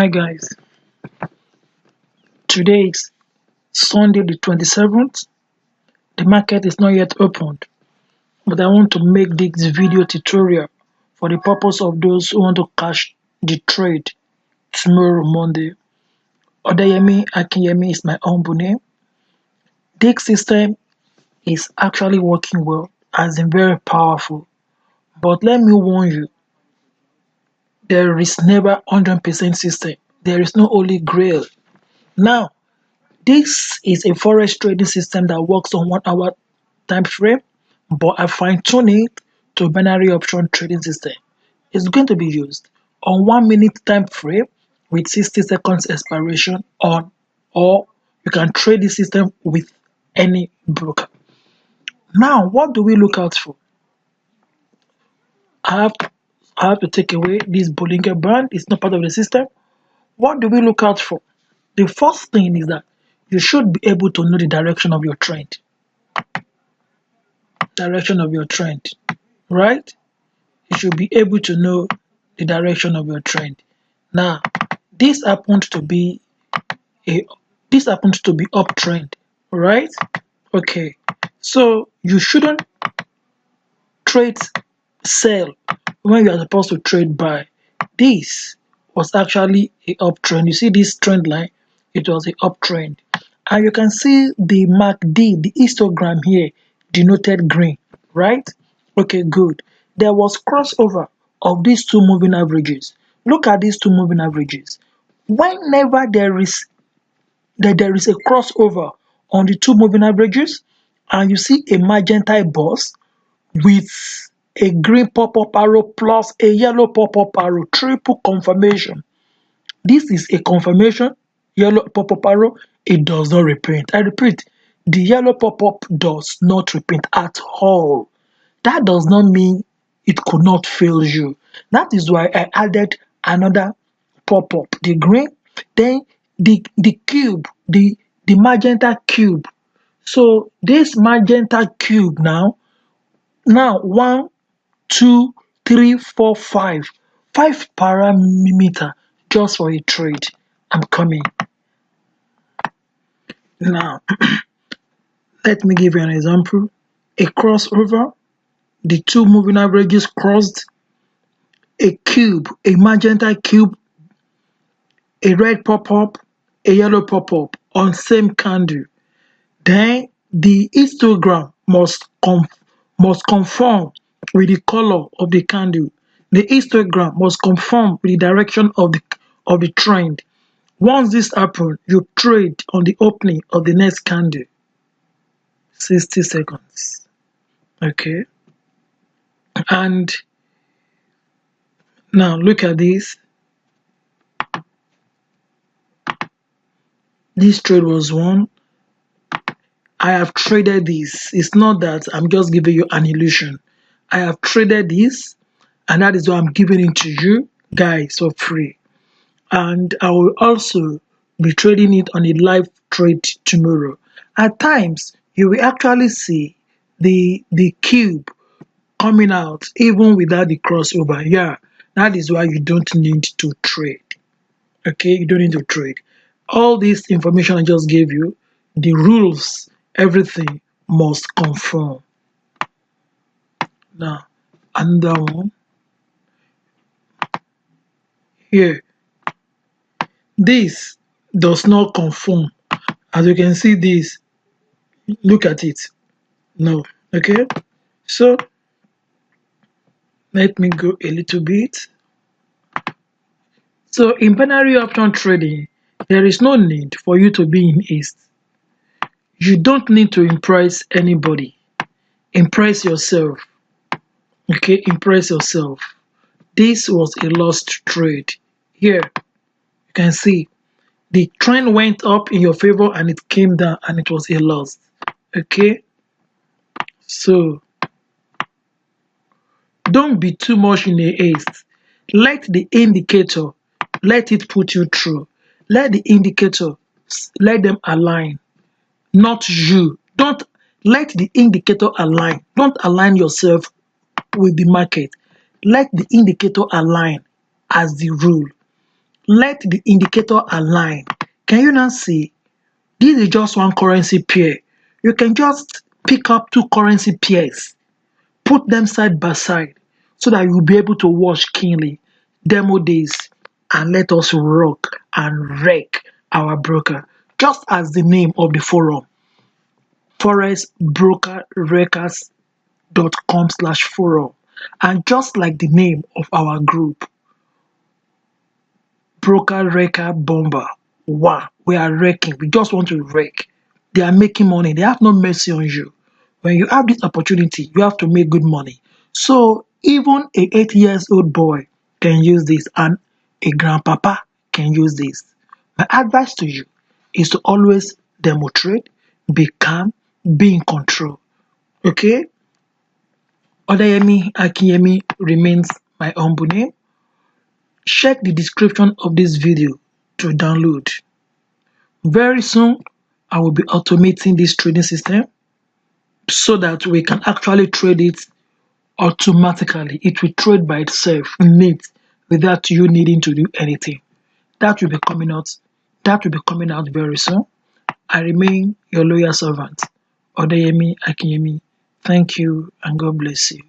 Hi guys, today is Sunday the 27th. The market is not yet opened, but I want to make this video tutorial for the purpose of those who want to cash the trade tomorrow Monday. Odayemi Akinyemi is my humble name. This system is actually working well, has been very powerful, but let me warn you, there is never 100% system. There is no holy grail. Now, this is a forex trading system that works on 1 hour time frame, but I fine-tune it to a binary option trading system. It's going to be used on 1 minute time frame with 60 seconds expiration on, or you can trade the system with any broker. Now, what do we look out for? I have to, I have to take away this Bollinger Band. It's not part of the system. What do we look out for? The first thing is that you should be able to know the direction of your trend. Right? You should be able to know the direction of your trend. Now, this happens to be a uptrend, right? Okay, so you shouldn't trade sell when you are supposed to trade buy. This was actually a uptrend. You see this trend line, it was a uptrend, and you can see the MACD, the histogram here, denoted green, right? Okay, good. There was crossover of these two moving averages. Look at these two moving averages. Whenever there is a crossover on the two moving averages, and you see a magenta boss with a green pop-up arrow plus a yellow pop-up arrow, triple confirmation. This is a confirmation, yellow pop-up arrow, it does not reprint. I repeat, the yellow pop-up does not reprint at all. That does not mean it could not fail you. That is why I added another pop-up, the green, then the cube, the magenta cube. So this magenta cube now 1, 2, 3, 4, 5. 5 parameter just for a trade. I'm coming. Now, let me give you an example. A crossover, the two moving averages crossed, a cube, a magenta cube, a red pop-up, a yellow pop-up on same candle. Then the histogram must conform with the color of the candle. The histogram must conform with the direction of the trend. Once this happens, you trade on the opening of the next candle. 60 seconds. Okay. And now look at this. This trade was won. I have traded this. It's not that I'm just giving you an illusion. I have traded this, and that is why I'm giving it to you guys for free. And I will also be trading it on a live trade tomorrow. At times, you will actually see the cube coming out even without the crossover. Yeah, that is why you don't need to trade. Okay, you don't need to trade. All this information I just gave you, the rules, everything must conform. Now, another one here. This does not conform. As you can see, this, look at it. No, okay. So let me go a little bit. So in binary option trading, there is no need for you to be in haste. You don't need to impress anybody. Impress yourself. Okay, impress yourself. This was a lost trade. Here, you can see the trend went up in your favor and it came down and it was a loss. Okay, so don't be too much in a haste. Let the indicator, let it put you through. Let the indicator, let them align, not you. Don't let the indicator align. Don't align yourself with the market. Let the indicator align as the rule. Let the indicator align. Can you now see? This is just one currency pair. You can just pick up two currency pairs, put them side by side so that you'll be able to watch keenly demo days and let us rock and wreck our broker. Just as the name of the forum, forexbrokerwreckers.com/forum, and just like the name of our group, Broker Wrecker Bomber. Wow, we are wrecking. We just want to wreck. They are making money. They have no mercy on you. When you have this opportunity, you have to make good money. So even a 8 years old boy can use this, and a grandpapa can use this. My advice to you is to always demonstrate, be calm, be in control. Okay? Odayemi Akinyemi remains my humble name. Check the description of this video to download. Very soon, I will be automating this trading system so that we can actually trade it automatically. It will trade by itself neat without you needing to do anything. That will be coming out. That will be coming out very soon. I remain your loyal servant, Odayemi Akinyemi. Thank you and God bless you.